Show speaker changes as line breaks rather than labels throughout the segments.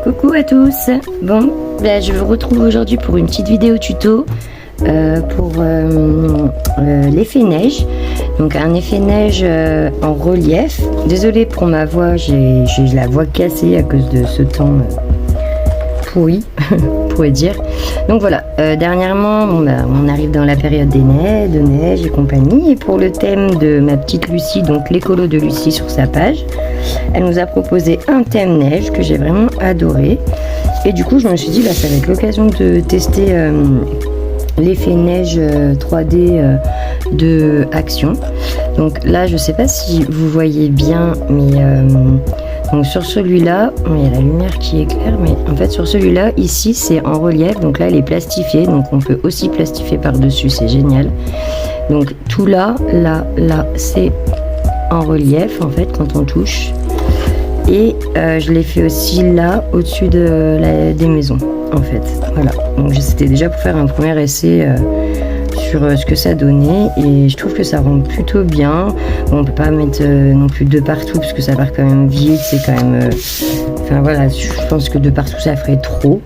Coucou à tous. Bon, je vous retrouve aujourd'hui pour une petite vidéo tuto pour l'effet neige. Donc un effet neige en relief. Désolée pour ma voix, j'ai la voix cassée à cause de ce temps pourri, on pourrait dire. Donc voilà, dernièrement, on arrive dans la période de neige et compagnie. Et pour le thème de ma petite Lucie, donc l'écolo de Lucie sur sa page, elle nous a proposé un thème neige que j'ai vraiment adoré. Et du coup, je me suis dit, ça va être l'occasion de tester l'effet neige 3D de Action. Donc là, je sais pas si vous voyez bien, mais donc sur celui-là, il y a la lumière qui éclaire, mais en fait sur celui-là, ici c'est en relief, donc là elle est plastifiée, donc on peut aussi plastifier par-dessus, c'est génial. Donc tout là, c'est en relief en fait quand on touche. Et je l'ai fait aussi là, au-dessus des maisons en fait. Voilà, donc c'était déjà pour faire un premier essai sur ce que ça donnait, et je trouve que ça rend plutôt bien. Bon, on peut pas mettre non plus de partout parce que ça part quand même vite, c'est quand même enfin voilà, je pense que de partout ça ferait trop,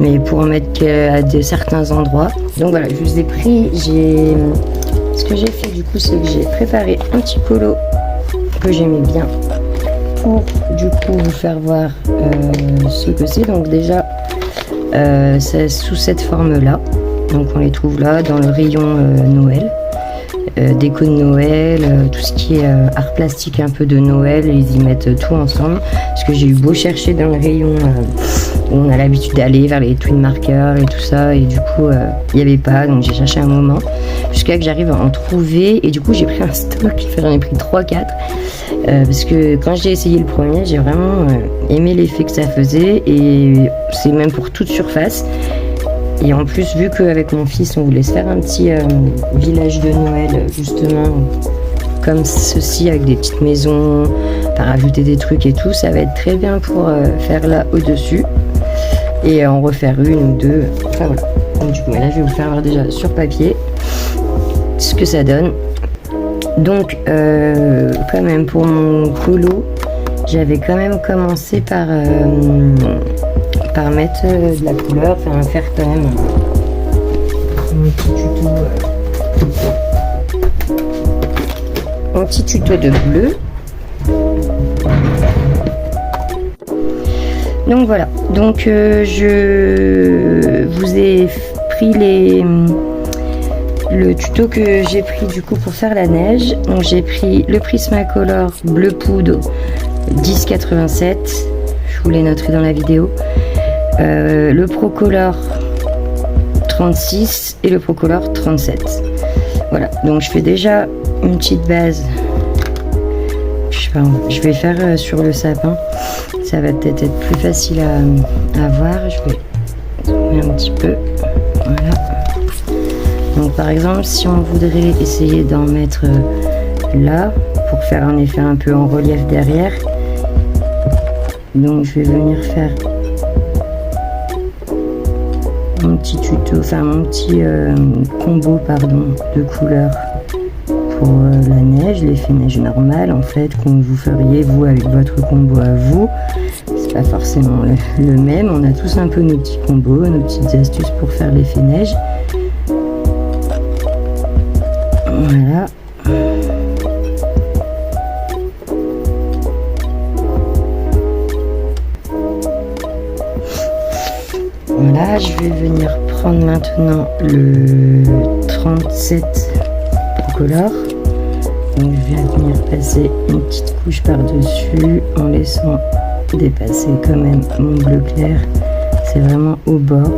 mais pour en mettre à certains endroits. Donc voilà, je vous ai pris, ce que j'ai fait du coup, c'est que j'ai préparé un petit polo que j'aimais bien pour du coup vous faire voir ce que c'est. Donc déjà c'est sous cette forme là. Donc on les trouve là dans le rayon Noël, déco de Noël, tout ce qui est art plastique un peu de Noël, ils y mettent tout ensemble. Parce que j'ai eu beau chercher dans le rayon où on a l'habitude d'aller vers les twin markers et tout ça, et du coup il n'y avait pas, donc j'ai cherché un moment jusqu'à que j'arrive à en trouver, et du coup j'ai pris un stock, j'en ai pris 3-4 parce que quand j'ai essayé le premier, j'ai vraiment aimé l'effet que ça faisait, et c'est même pour toute surface. Et en plus, vu qu'avec mon fils on voulait se faire un petit village de Noël justement comme ceci, avec des petites maisons, par rajouter des trucs et tout, ça va être très bien pour faire là au-dessus et en refaire une ou deux. Enfin voilà. Donc du coup, là je vais vous faire voir déjà sur papier ce que ça donne. Donc quand même pour mon colo, j'avais quand même commencé par mettre de la couleur, faire quand même un petit tuto de bleu. Donc voilà, donc je vous ai pris le tuto que j'ai pris du coup pour faire la neige. Donc j'ai pris le Prismacolor bleu poudre 1087, je vous les noterai dans la vidéo, le Procolor 36 et le Procolor 37. Voilà, donc je fais déjà une petite base. Je vais faire sur le sapin, ça va peut-être être plus facile à voir. Je vais zoomer un petit peu. Voilà. Donc par exemple, si on voudrait essayer d'en mettre là pour faire un effet un peu en relief derrière, donc je vais venir faire mon petit tuto, mon petit combo de couleurs pour la neige, l'effet neige normal en fait, comme vous feriez vous avec votre combo à vous. C'est pas forcément le même, on a tous un peu nos petits combos, nos petites astuces pour faire l'effet neige. Voilà. Voilà, je vais venir prendre maintenant le 37 Procolor. Donc je viens venir passer une petite couche par-dessus en laissant dépasser quand même mon bleu clair. C'est vraiment au bord.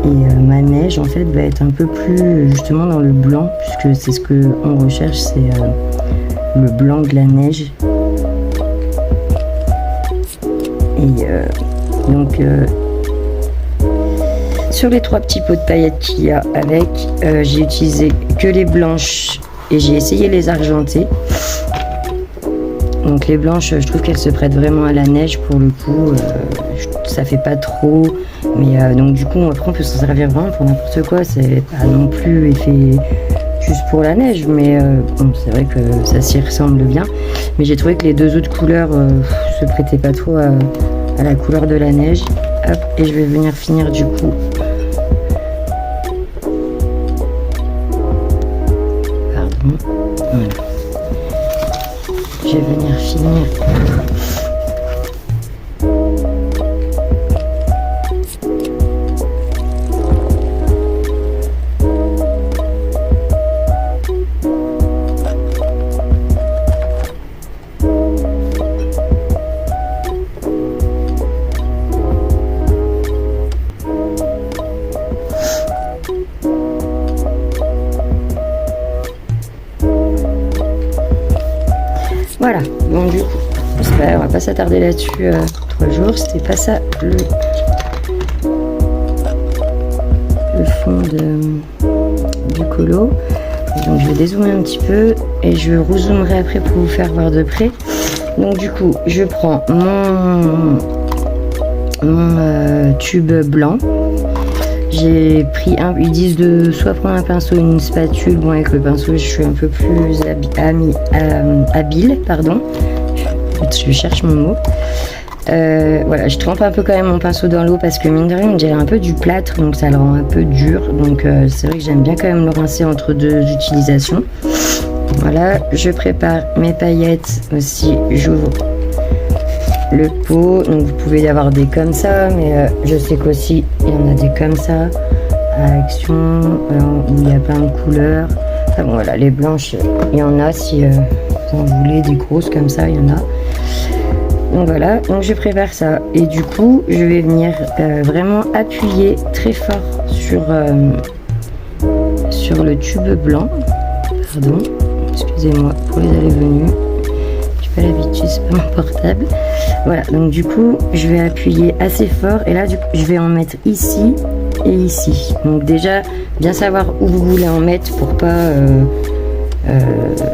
Et ma neige en fait va être un peu plus justement dans le blanc, puisque c'est ce que on recherche, c'est le blanc de la neige. Et donc sur les 3 petits pots de paillettes qu'il y a avec, j'ai utilisé que les blanches et j'ai essayé les argentées. Donc les blanches, je trouve qu'elles se prêtent vraiment à la neige pour le coup, ça fait pas trop, mais donc du coup après on peut s'en servir vraiment pour n'importe quoi, c'est pas non plus effet juste pour la neige, mais bon, c'est vrai que ça s'y ressemble bien. Mais j'ai trouvé que les deux autres couleurs se prêtaient pas trop à la couleur de la neige. Hop, et je vais venir finir du coup. Pardon. Voilà. Je vais venir finir. Voilà, donc du coup, on va pas s'attarder là-dessus 3 jours, c'était pas ça le fond du colo. Donc je vais dézoomer un petit peu et je rezoomerai après pour vous faire voir de près. Donc du coup, je prends mon tube blanc. J'ai pris ils disent de soit prendre un pinceau, une spatule. Bon, avec le pinceau, je suis un peu plus habile, pardon. Je cherche mon mot. Voilà, je trempe un peu quand même mon pinceau dans l'eau parce que mine de rien, on dirait un peu du plâtre, donc ça le rend un peu dur. Donc c'est vrai que j'aime bien quand même le rincer entre deux utilisations. Voilà, je prépare mes paillettes aussi. J'ouvre le pot, donc vous pouvez y avoir des comme ça, mais je sais qu'aussi il y en a des comme ça à Action où il y a plein de couleurs. Enfin bon, voilà, les blanches il y en a, si vous en voulez des grosses comme ça, il y en a. Donc voilà, donc je prépare ça et du coup je vais venir vraiment appuyer très fort sur le tube blanc. Pardon, excusez-moi pour les allées venues. Pas l'habitude, c'est pas mon portable. Voilà, donc du coup je vais appuyer assez fort et là du coup je vais en mettre ici et ici. Donc déjà bien savoir où vous voulez en mettre pour pas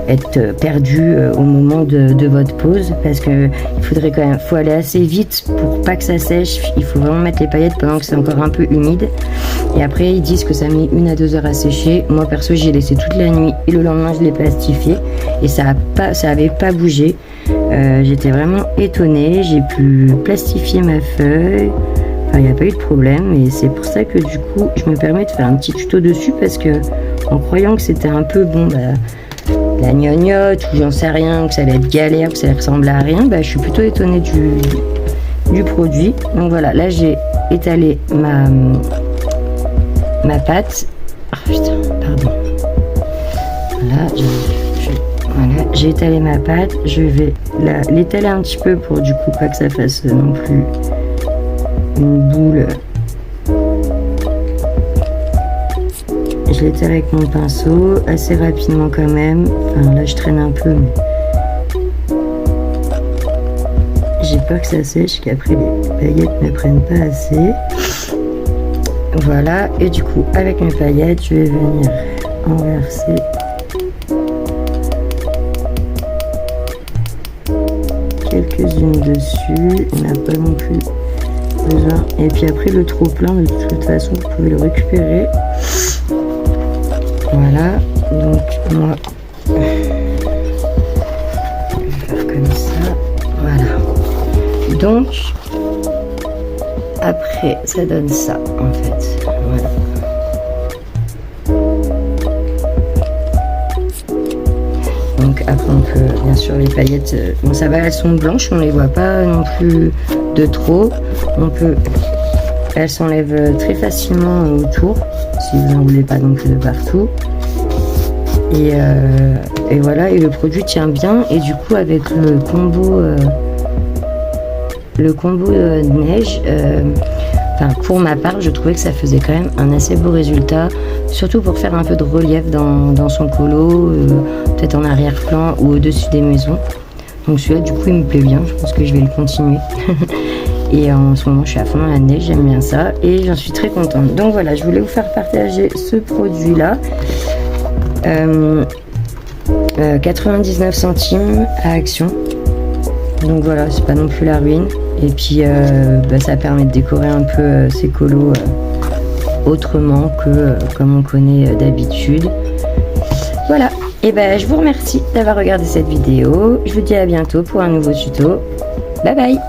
être perdu au moment de votre pause, parce que il faudrait quand même, faut aller assez vite pour pas que ça sèche. Il faut vraiment mettre les paillettes pendant que c'est encore un peu humide, et après ils disent que ça met 1 à 2 heures à sécher. Moi perso j'ai laissé toute la nuit et le lendemain je l'ai plastifié et ça avait pas bougé. J'étais vraiment étonnée, j'ai pu plastifier ma feuille. Enfin, il n'y a pas eu de problème, et c'est pour ça que du coup je me permets de faire un petit tuto dessus, parce que en croyant que c'était un peu la gnognotte ou j'en sais rien, que ça allait être galère, que ça ressemble à rien, je suis plutôt étonnée du produit. Donc voilà, là j'ai étalé ma pâte. Oh putain, pardon. Voilà, j'ai étalé ma pâte, je vais l'étaler un petit peu pour du coup pas que ça fasse non plus une boule. Je l'étale avec mon pinceau assez rapidement quand même. Enfin là je traîne un peu, mais j'ai peur que ça sèche, qu'après les paillettes ne prennent pas assez. Voilà, et du coup avec mes paillettes je vais venir renverser quelques-unes dessus. Il n'y en a pas non plus besoin. Et puis après le trop plein, de toute façon vous pouvez le récupérer. Voilà, donc moi je vais faire comme ça. Voilà, donc après ça donne ça en fait. Voilà. Donc après on peut, bien sûr, les paillettes, bon ça va, elles sont blanches, on les voit pas non plus de trop. On peut, elles s'enlèvent très facilement autour, si vous n'en voulez pas non plus de partout. Et voilà, et le produit tient bien, et du coup avec le combo neige, enfin pour ma part je trouvais que ça faisait quand même un assez beau résultat, surtout pour faire un peu de relief dans son colo, peut-être en arrière-plan ou au-dessus des maisons. Donc celui-là du coup il me plaît bien, je pense que je vais le continuer. Et en ce moment je suis à fond dans la neige, j'aime bien ça et j'en suis très contente. Donc voilà, je voulais vous faire partager ce produit là. 99 centimes à Action, donc voilà, c'est pas non plus la ruine. Et puis ça permet de décorer un peu ces colos autrement que comme on connaît d'habitude. Voilà, et ben je vous remercie d'avoir regardé cette vidéo. Je vous dis à bientôt pour un nouveau tuto. Bye bye.